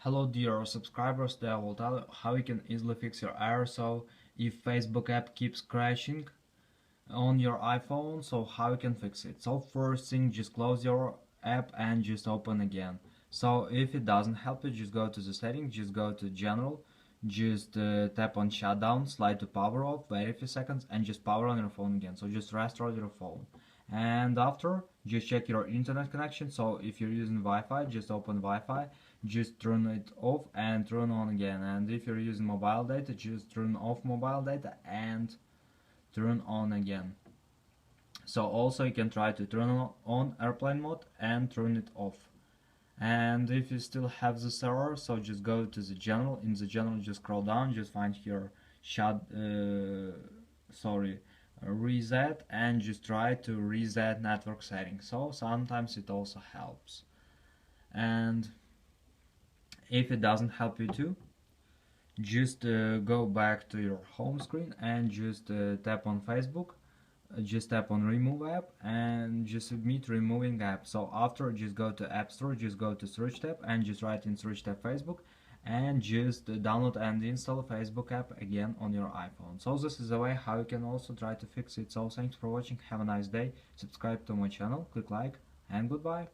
Hello dear subscribers, today I will tell you how you can easily fix your error. So if Facebook app keeps crashing on your iPhone, so how you can fix it. So first thing, just close your app and just open again. So if it doesn't help you, just go to the settings, just go to general, just tap on shutdown, slide to power off, wait a few seconds and just power on your phone again. So just restart your phone. And after, just check your internet connection. So if you're using Wi-Fi, just open Wi-Fi, just turn it off and turn on again. And if you're using mobile data, just turn off mobile data and turn on again. So also you can try to turn on airplane mode and turn it off. And if you still have this error, so just go to the general. In the general, just scroll down, just find here reset, and just try to reset network settings. So sometimes it also helps. And if it doesn't help you too, just go back to your home screen and just tap on Facebook, just tap on remove app and just submit removing app. So after, just go to App Store, just go to search tab and just write in search tab Facebook and just download and install Facebook app again on your iPhone. So this is the way how you can also try to fix it. So thanks for watching, have a nice day, subscribe to my channel, click like, and goodbye.